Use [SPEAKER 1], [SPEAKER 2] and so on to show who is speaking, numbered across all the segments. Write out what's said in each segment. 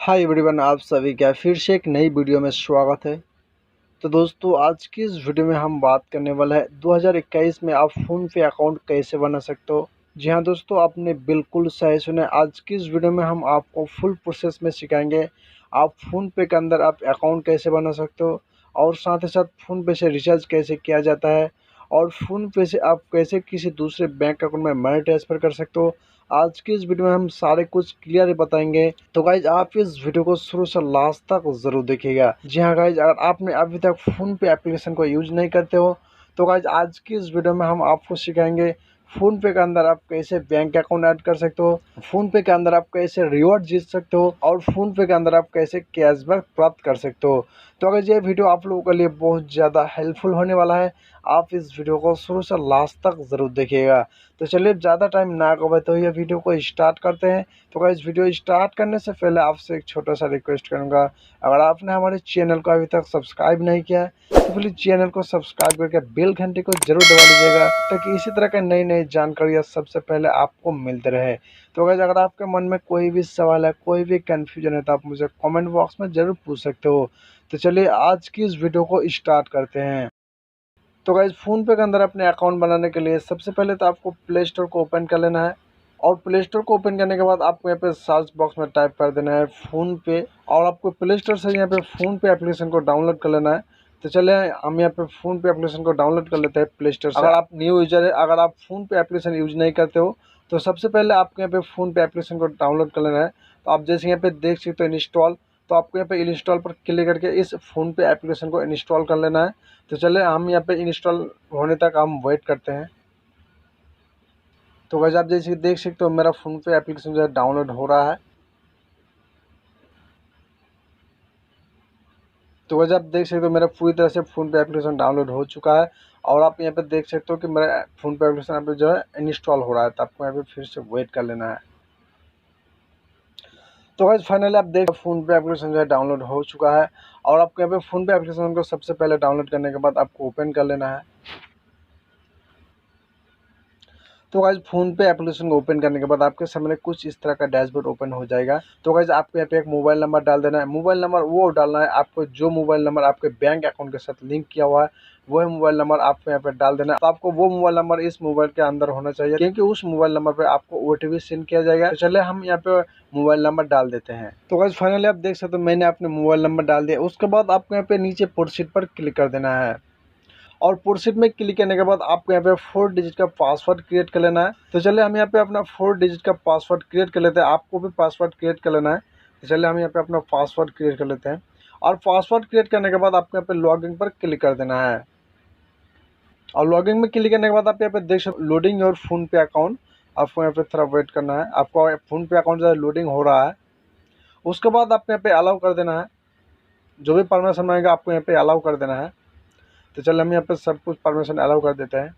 [SPEAKER 1] Hi everyone, आप सभी का फिर से एक नई वीडियो में स्वागत है। तो दोस्तों, आज की इस वीडियो में हम बात करने वाला है 2021 में आप फ़ोन पे अकाउंट कैसे बना सकते हो। जी हाँ दोस्तों, आपने बिल्कुल सही सुना। आज की इस वीडियो में हम आपको फुल प्रोसेस में सिखाएंगे आप फ़ोन पे के अंदर आप अकाउंट कैसे बना सकते हो, और साथ ही साथ फ़ोन पे से रिचार्ज कैसे किया जाता है, और फ़ोन पे से आप कैसे किसी दूसरे बैंक अकाउंट में मनी ट्रांसफ़र कर सकते हो। आज की इस वीडियो में हम सारे कुछ क्लियर बताएंगे। तो गाइज, आप इस वीडियो को शुरू से लास्ट तक ज़रूर देखिएगा। जी हाँ गाइज, अगर आपने अभी तक फ़ोन पे एप्लीकेशन को यूज नहीं करते हो तो गाइज आज की इस वीडियो में हम आपको सिखाएंगे फ़ोन पे के अंदर आप कैसे बैंक अकाउंट ऐड कर सकते हो, फ़ोन पे के अंदर आप कैसे रिवॉर्ड जीत सकते हो, और फ़ोन पे के अंदर आप कैसे कैशबैक प्राप्त कर सकते हो। तो अगर ये वीडियो आप लोगों के लिए बहुत ज़्यादा हेल्पफुल होने वाला है, आप इस वीडियो को शुरू से लास्ट तक ज़रूर देखिएगा। तो चलिए ज़्यादा टाइम ना गवाते हुए वीडियो को स्टार्ट करते हैं। तो गाइस, वीडियो स्टार्ट करने से पहले आपसे एक छोटा सा रिक्वेस्ट करूंगा, अगर आपने हमारे चैनल को अभी तक सब्सक्राइब नहीं किया है तो प्लीज़ चैनल को सब्सक्राइब करके बेल घंटी को जरूर दबा लीजिएगा, ताकि इसी तरह के नई नई जानकारियाँ सबसे पहले आपको मिलते रहे। तो गाइस, अगर आपके मन में कोई भी सवाल है, कोई भी कन्फ्यूजन है, तो आप मुझे कमेंट बॉक्स में ज़रूर पूछ सकते हो। तो चलिए आज की इस वीडियो को स्टार्ट करते हैं। तो गाइज, फ़ोन पे के अंदर अपने अकाउंट बनाने के लिए सबसे पहले तो आपको प्ले स्टोर को ओपन कर लेना है, और प्ले स्टोर को ओपन करने के बाद आपको यहाँ पे सर्च बॉक्स में टाइप कर देना है फ़ोन पे, और आपको प्ले स्टोर से यहाँ पे फ़ोन पे एप्लीकेशन को डाउनलोड कर लेना है। तो चलिए हम यहाँ पे फ़ोन पे एप्लीकेशन को डाउनलोड कर लेते हैं प्ले स्टोर से। अगर आप न्यू यूजर है, अगर आप फ़ोन पे एप्लीकेशन यूज नहीं करते हो, तो सबसे पहले आपको यहाँ पे फ़ोन पे एप्लीकेशन को डाउनलोड कर लेना है। तो आप जैसे यहाँ पे देख सकते हो इंस्टॉल, तो आपको यहाँ पे इंस्टॉल पर क्लिक करके इस फ़ोन पे एप्लीकेशन को इंस्टॉल कर लेना है। तो चलिए हम यहाँ पे इंस्टॉल होने तक हम वेट करते हैं। तो गाइस, आप जैसे देख सकते हो मेरा फ़ोन पे एप्लीकेशन जो है डाउनलोड हो रहा है। तो गाइस, आप देख सकते हो मेरा पूरी तरह से फ़ोन पे एप्लीकेशन डाउनलोड हो चुका है, और आप यहाँ पे देख सकते हो कि मेरा फ़ोन पे एप्लीकेशन यहाँ पे जो है इंस्टॉल हो रहा है। तो आपको यहाँ पे फिर से वेट कर लेना है। तो गाइस, फाइनली आप देख फ़ोन पे एप्लीकेशन जो है डाउनलोड हो चुका है, और आपको यहाँ पे फ़ोन पे एप्लीकेशन को सबसे पहले डाउनलोड करने के बाद आपको ओपन कर लेना है। तो गाइस, फ़ोन पे एप्लीकेशन को ओपन करने के बाद आपके सामने कुछ इस तरह का डैशबोर्ड ओपन हो जाएगा। तो गाइस, आपको यहाँ पे एक मोबाइल नंबर डाल देना है। मोबाइल नंबर वो डालना है आपको जो मोबाइल नंबर आपके बैंक अकाउंट के साथ लिंक किया हुआ है, वह मोबाइल नंबर आपको यहाँ पे डाल देना है। तो आपको वो मोबाइल नंबर इस मोबाइल के अंदर होना चाहिए, क्योंकि उस मोबाइल नंबर पे आपको ओटीपी सेंड किया जाएगा। तो चलिए हम यहाँ पे मोबाइल नंबर डाल देते हैं। तो गाइस, फाइनली आप देख सकते हो मैंने अपने मोबाइल नंबर डाल दिया। उसके बाद आपको यहाँ पे नीचे प्रोसीड पर क्लिक कर देना है, और प्रोसीड में क्लिक करने के बाद आपको यहाँ पे 4 डिजिट का पासवर्ड क्रिएट कर लेना है। तो चलिए हम यहाँ पे अपना 4 डिजिट का पासवर्ड क्रिएट कर लेते हैं। आपको भी पासवर्ड क्रिएट कर लेना है। तो चलिए हम यहाँ पे अपना पासवर्ड क्रिएट कर लेते हैं, और पासवर्ड क्रिएट करने के बाद आपको यहाँ पे लॉगिन पर क्लिक कर देना है। और लॉगिन में क्लिक करने के बाद आप यहाँ पे देख सकते लोडिंग योर फ़ोन पे अकाउंट, आपको यहाँ पे थोड़ा वेट करना है। आपको फ़ोन पे अकाउंट जो है लोडिंग हो रहा है। उसके बाद आपको यहाँ पे अलाउ कर देना है, जो भी परमिशन मांगेगा आपको यहाँ पे अलाउ कर देना है। तो चलिए हम यहाँ पे सब कुछ परमिशन अलाउ कर देते हैं,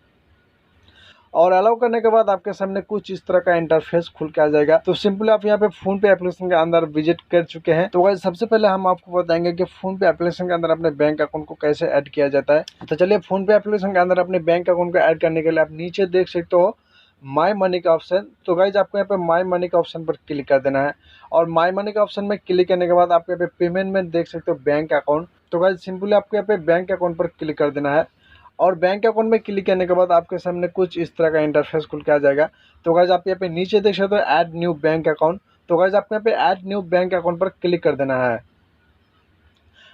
[SPEAKER 1] और अलाउ करने के बाद आपके सामने कुछ इस तरह का इंटरफेस खुल के आ जाएगा। तो सिंपली आप यहाँ पे फ़ोन पे एप्लीकेशन के अंदर विजिट कर चुके हैं। तो गाइस, सबसे पहले हम आपको बताएंगे कि फ़ोन पे एप्लीकेशन के अंदर अपने बैंक अकाउंट को कैसे ऐड किया जाता है। तो चलिए फ़ोन पे एप्लीकेशन के अंदर अपने बैंक अकाउंट को ऐड करने के लिए आप नीचे देख सकते हो माई मनी का ऑप्शन। तो गाइज, आपको यहाँ पे माई मनी का ऑप्शन पर क्लिक कर देना है, और माई मनी का ऑप्शन में क्लिक करने के बाद आप यहाँ पे पेमेंट में देख सकते हो बैंक अकाउंट। तो गाइज, सिंपली आपको यहाँ पे बैंक अकाउंट पर क्लिक कर देना है, और बैंक अकाउंट में क्लिक करने के बाद आपके सामने कुछ इस तरह का इंटरफेस खुल के आ जाएगा। तो गाइज, आप यहाँ पे नीचे देख सकते हो ऐड न्यू बैंक अकाउंट। तो गाइज, आपको यहाँ पे ऐड न्यू बैंक अकाउंट पर क्लिक कर देना है,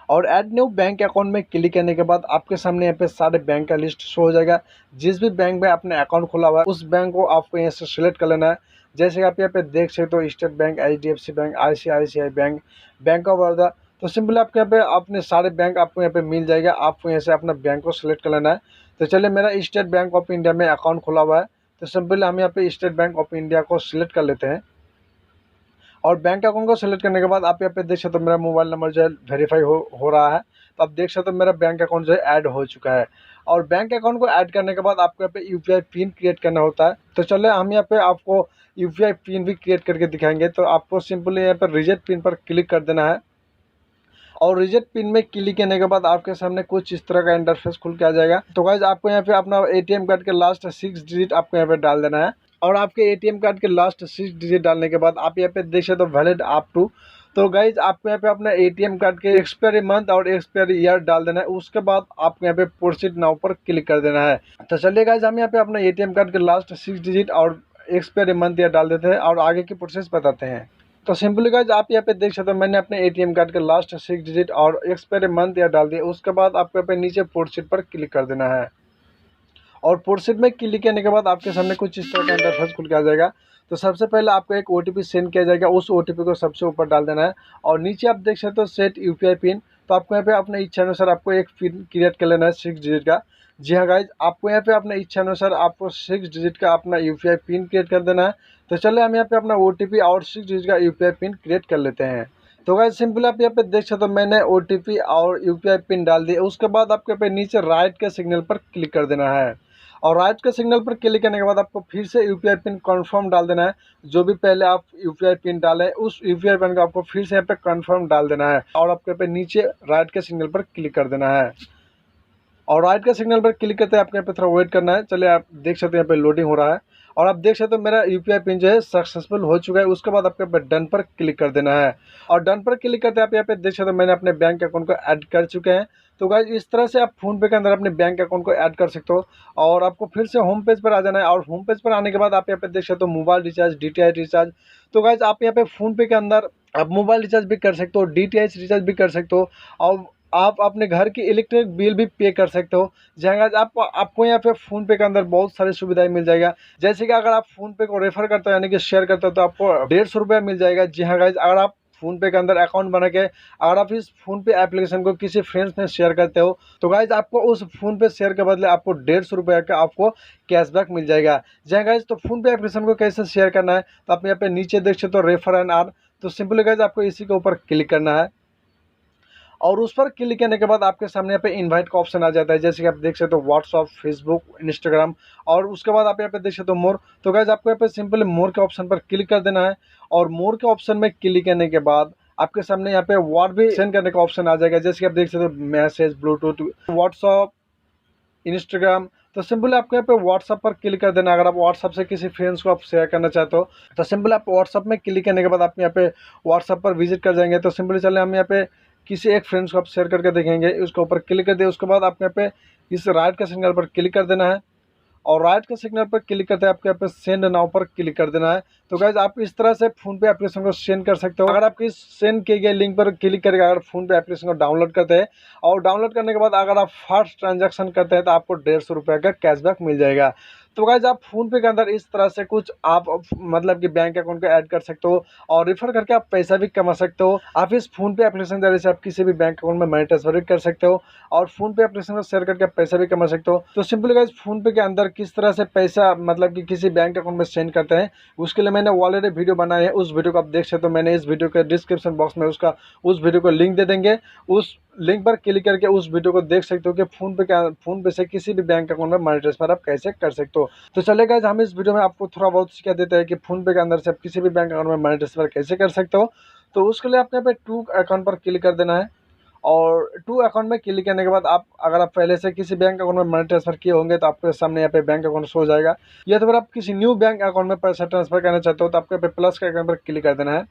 [SPEAKER 1] और ऐड न्यू बैंक अकाउंट में क्लिक करने के बाद आपके सामने यहाँ पे सारे बैंक का लिस्ट शो हो जाएगा। जिस भी बैंक में आपने अकाउंट खोला हुआ है उस बैंक को आपको यहाँ से सिलेक्ट कर लेना है। जैसे कि आप यहाँ पे देख सकते हो state bank, HDFC bank, ICICI bank, bank of Baroda. तो सिंपली आपके यहाँ पे अपने सारे बैंक आपको यहाँ पे मिल जाएगा। आपको यहाँ से अपना बैंक को सिलेक्ट कर लेना है। तो चलिए मेरा स्टेट बैंक ऑफ इंडिया में अकाउंट खुला हुआ है, तो सिंपली हम यहाँ पे स्टेट बैंक ऑफ इंडिया को सिलेक्ट कर लेते हैं, और बैंक अकाउंट को सेलेक्ट करने के बाद आप यहाँ पे देख सकते हो मेरा मोबाइल नंबर जो है वेरीफाई हो रहा है। तो आप देख सकते हो मेरा बैंक अकाउंट जो है ऐड हो चुका है, और बैंक अकाउंट को ऐड करने के बाद आपको यहाँ पे यूपीआई पिन क्रिएट करना होता है। तो चलिए हम यहाँ पे आपको यूपीआई पिन भी क्रिएट करके दिखाएंगे। तो आपको सिंपली यहाँ पर रिजेक्ट पिन पर क्लिक कर देना है, और रिजेक्ट पिन में क्लिक करने के बाद आपके सामने कुछ इस तरह का इंटरफेस खुल के आ जाएगा। तो गाइज, आपको यहाँ पे अपना एटीएम कार्ड के लास्ट 6 डिजिट आपको यहाँ पे डाल देना है, और आपके एटीएम कार्ड के लास्ट 6 डिजिट डालने के बाद आप यहाँ पे देख सकते हो वैलिड अप टू तो गाइज आपको यहाँ पे अपना एटीएम कार्ड के एक्सपायरी मंथ और एक्सपायरी ईयर डाल देना है। उसके बाद आपको यहाँ पे प्रोसीड नाउ पर क्लिक कर देना है। तो चलिए गाइज हम यहाँ पे अपना एटीएम कार्ड के लास्ट 6 डिजिट और एक्सपायरी मंथ ईयर डाल देते हैं और आगे की प्रोसेस बताते हैं। तो सिंपली गाइज आप यहाँ पे देख सकते हो मैंने अपने एटीएम कार्ड के लास्ट 6 डिजिट और एक्सपायरी मंथ ईयर डाल दिया। उसके बाद आपको यहाँ पे नीचे प्रोसीड पर क्लिक कर देना है और प्रोसीड में क्लिक करने के बाद आपके सामने कुछ इस तरह का इंटरफेस खुल के आ जाएगा। तो सबसे पहले आपको एक ओटीपी सेंड किया जाएगा, उस ओटीपी को सबसे ऊपर डाल देना है और नीचे आप देख सकते हो सेट यूपीआई पिन। तो आपको यहाँ पे अपने इच्छा अनुसार आपको एक पिन क्रिएट कर लेना है 6 डिजिट का। जी हाँ गाइज, आपको यहाँ पे अपने इच्छा अनुसार आपको 6 डिजिट का अपना यूपीआई पिन क्रिएट कर देना है। तो चलिए हम यहाँ पे अपना ओटीपी और 6 डिजिट का यूपीआई पिन क्रिएट कर लेते हैं। तो गाइज सिंपल आप यहाँ पे देख सकते हो मैंने ओटीपी और यूपीआई पिन डाल दिया। उसके बाद आपको यहाँ पे नीचे राइट के सिग्नल पर क्लिक कर देना है और राइट के सिग्नल पर क्लिक करने के बाद आपको फिर से यूपीआई पिन कंफर्म डाल देना है। जो भी पहले आप यूपीआई पिन डाले उस यूपीआई पिन को आपको फिर से यहाँ पे कंफर्म डाल देना है और आपको यहाँ पे नीचे राइट के सिग्नल पर क्लिक कर देना है और राइट के सिग्नल पर क्लिक करते हैं आपको यहाँ पे थोड़ा वेट करना है। चलिए आप देख सकते हैं यहाँ पे लोडिंग हो रहा है और आप देख सकते हो मेरा यूपीआई पिन जो है सक्सेसफुल हो चुका है। उसके बाद आपको यहाँ पे डन पर क्लिक कर देना है और डन पर क्लिक करते हैं आप यहाँ पे देख सकते हो मैंने अपने बैंक अकाउंट को ऐड कर चुके हैं। तो गाइज इस तरह से आप फ़ोनपे के अंदर अपने बैंक अकाउंट को ऐड कर सकते हो और आपको फिर से होम पेज पर आ जाना है और होम पेज पर आने के बाद आप यहाँ पे देख सकते हो मोबाइल रिचार्ज, डीटीएच रिचार्ज। तो गाइज आप यहाँ पे फ़ोनपे के अंदर आप मोबाइल रिचार्ज भी कर सकते हो, डीटीएच रिचार्ज भी कर सकते हो और आप अपने घर की इलेक्ट्रिक बिल भी पे कर सकते हो। जहाँ गाइज आपको यहाँ पे फ़ोनपे के अंदर बहुत सारी सुविधाएं मिल जाएगा। जैसे कि अगर आप फ़ोनपे को रेफर करते हो यानी कि शेयर करते हो तो आपको 150 रुपये मिल जाएगा। जी हाँ गाइज, अगर आप फ़ोनपे के अंदर अकाउंट बना के अगर आप इस फ़ोनपे एप्लीकेशन को किसी फ्रेंड्स में शेयर करते हो तो गाइज आपको उस फ़ोनपे शेयर के बदले आपको 150 रुपये का आपको कैशबैक मिल जाएगा। जहाँ गाइज तो फ़ोनपे एप्लीकेशन को कैसे शेयर करना है तो आप यहाँ पे नीचे देख सकते हो रेफर एंड अर्न। तो सिंपली गाइज आपको इसी के ऊपर क्लिक करना है और उस पर क्लिक करने के बाद आपके सामने यहाँ पे इनवाइट का ऑप्शन आ जाता है। जैसे कि आप देख सकते हो व्हाट्सअप, फेसबुक, इंस्टाग्राम और उसके बाद आप यहाँ पे देख सकते हो मोर। तो गाइज आपको यहाँ पे सिंपली मोर के ऑप्शन पर क्लिक कर देना है और मोर के ऑप्शन में क्लिक करने के बाद आपके सामने यहाँ पे वर्ड भी सेंड करने का ऑप्शन आ जाएगा। जैसे कि आप देख सकते हो मैसेज, ब्लूटूथ, व्हाट्सअप, इंस्टाग्राम। तो सिंपल आपको यहाँ पे व्हाट्सअप पर क्लिक कर देना। अगर आप व्हाट्सअप से किसी फ्रेंड्स को आप शेयर करना चाहते हो तो सिंपल आप व्हाट्सअप में क्लिक करने के बाद आप यहाँ पे व्हाट्सअप पर विजिट कर जाएंगे। तो सिंपली चले हम यहाँ पे किसी एक फ्रेंड्स को आप शेयर करके देखेंगे, उसके ऊपर क्लिक कर दिए। उसके बाद आप यहाँ पे इस राइट के सिग्नल पर क्लिक कर देना है और राइट के सिग्नल पर क्लिक करते हैं आपको यहाँ पे सेंड नाउ पर क्लिक कर देना है। तो गाइज आप इस तरह से फ़ोनपे एप्लीकेशन को सेंड कर सकते हो। अगर आप इस सेंड किए गए लिंक पर क्लिक करके अगर फ़ोनपे एप्लीकेशन को डाउनलोड करते हैं और डाउनलोड करने के बाद अगर आप फर्स्ट ट्रांजैक्शन करते हैं तो आपको 150 रुपये का कैशबैक मिल जाएगा। तो गाइज आप फ़ोनपे के अंदर इस तरह से कुछ आप मतलब कि बैंक अकाउंट को ऐड कर सकते हो और रेफर करके आप पैसा भी कमा सकते हो। आप इस फ़ोनपे एप्लीकेशन के जरिए से आप किसी भी बैंक अकाउंट में मनी ट्रांसफर भी कर सकते हो और फ़ोनपे एप्लीकेशन को शेयर करके आप पैसा भी कमा सकते हो। तो सिंपली गाइज फ़ोनपे के अंदर किस तरह से पैसा मतलब कि किसी बैंक अकाउंट में सेंड करते हैं उसके लिए मैंने ऑलरेडी वीडियो बनाई है। उस वीडियो को आप देख सकते हो, मैंने इस वीडियो के डिस्क्रिप्शन बॉक्स में उस वीडियो को लिंक दे देंगे। उस लिंक पर क्लिक करके उस वीडियो को देख सकते हो कि फ़ोनपे से किसी भी बैंक अकाउंट में मनी ट्रांसफर आप कैसे कर सकते हो। तो चलिए गाइज हम इस वीडियो में आपको थोड़ा बहुत सिखा देते हैं कि फ़ोनपे के अंदर से आप किसी भी बैंक अकाउंट में मनी ट्रांसफर कैसे कर सकते हो। तो उसके लिए आपको यहाँ पे टू अकाउंट पर क्लिक कर देना है और टू अकाउंट में क्लिक करने के बाद अगर आप पहले से किसी बैंक अकाउंट में मनी ट्रांसफर किए होंगे तो आपके सामने यहाँ पे बैंक अकाउंट शो हो जाएगा। या तो फिर आप किसी न्यू बैंक अकाउंट में पैसा ट्रांसफर करना चाहते हो तो आपको यहाँ पे प्लस के आइकन पर क्लिक कर देना है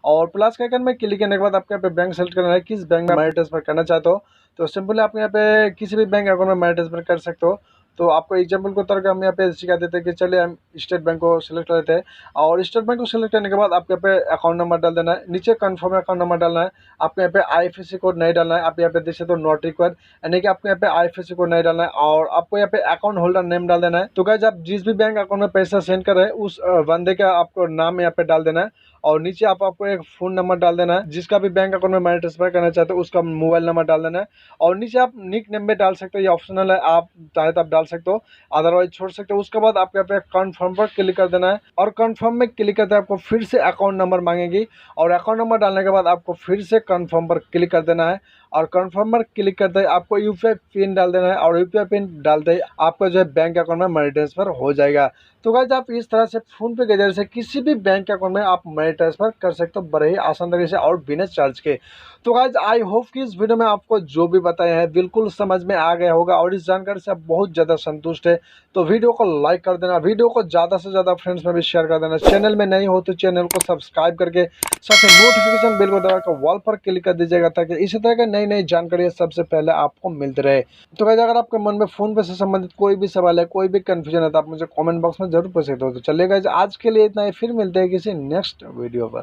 [SPEAKER 1] और प्लस के आइकन में क्लिक करने के बाद आपको यहाँ पे बैंक सेलेक्ट करना है, किस बैंक में मनी ट्रांसफर करना चाहते हो। तो सिंपली आप यहाँ पे किसी भी बैंक अकाउंट में मनी ट्रांसफर कर सकते हो। तो आपको एग्जाम्पल के तौर पर हम यहाँ पे सिखा देते हैं कि चलिए हम स्टेट बैंक को सिलेक्ट कर लेते हैं और स्टेट बैंक को सिलेक्ट करने के बाद आपको यहाँ पे अकाउंट नंबर डाल देना है, नीचे कन्फर्म अकाउंट नंबर डालना है। आपको यहाँ पे आईएफएससी कोड नहीं डालना है, आप यहाँ पे देख सकते हो नॉट रिक्वायर्ड यानी कि आपको यहाँ पे आईएफएससी कोड नहीं डालना है और आपको यहाँ पे अकाउंट होल्डर नेम डाल देना है। तो गाइस आप जिस भी बैंक अकाउंट में पैसा सेंड कर रहे हैं उस बंदे का आपको नाम यहाँ पे डाल देना है और नीचे आपको एक फ़ोन नंबर डाल देना है। जिसका भी बैंक अकाउंट में मनी ट्रांसफर करना चाहते हो उसका मोबाइल नंबर डाल देना है और नीचे आप निक नेम में डाल सकते हो, ये ऑप्शनल है, आप चाहे तो आप डाल सकते हो अदरवाइज छोड़ सकते हो। उसके बाद आपको यहाँ पे कन्फर्म पर क्लिक कर देना है और कन्फर्म में क्लिक करते हैं आपको फिर से अकाउंट नंबर मांगेगी और अकाउंट नंबर डालने के बाद आपको फिर से कन्फर्म पर क्लिक कर देना है और कन्फर्मर क्लिक करते ही आपको यूपीआई पिन डाल देना है और यूपीआई पिन डालते ही आपका जो है बैंक अकाउंट में मनी ट्रांसफर हो जाएगा। तो गाइस आप इस तरह से फोन पे के जरिए से किसी भी बैंक अकाउंट में आप मनी ट्रांसफर कर सकते हो बड़े ही आसान तरीके से और बिना चार्ज के। तो गाइस आई होप कि इस वीडियो में आपको जो भी बताया है बिल्कुल समझ में आ गया होगा और इस जानकारी से आप बहुत ज़्यादा संतुष्ट है। तो वीडियो को लाइक कर देना, वीडियो को ज़्यादा से ज़्यादा फ्रेंड्स में भी शेयर कर देना। चैनल में नहीं हो तो चैनल को सब्सक्राइब करके साथ ही नोटिफिकेशन बेल को दबाकर वॉल पर क्लिक कर दीजिएगा ताकि इसी तरह की नई नई जानकारी सबसे पहले आपको मिलती रहे। तो गाइस अगर आपके मन में फोन पे से संबंधित कोई भी सवाल है, कोई भी कंफ्यूजन है तो आप मुझे कमेंट बॉक्स में जरूर पूछ सकते हो। तो चलिए गाइस आज के लिए इतना ही, फिर मिलते हैं किसी नेक्स्ट वीडियो पर।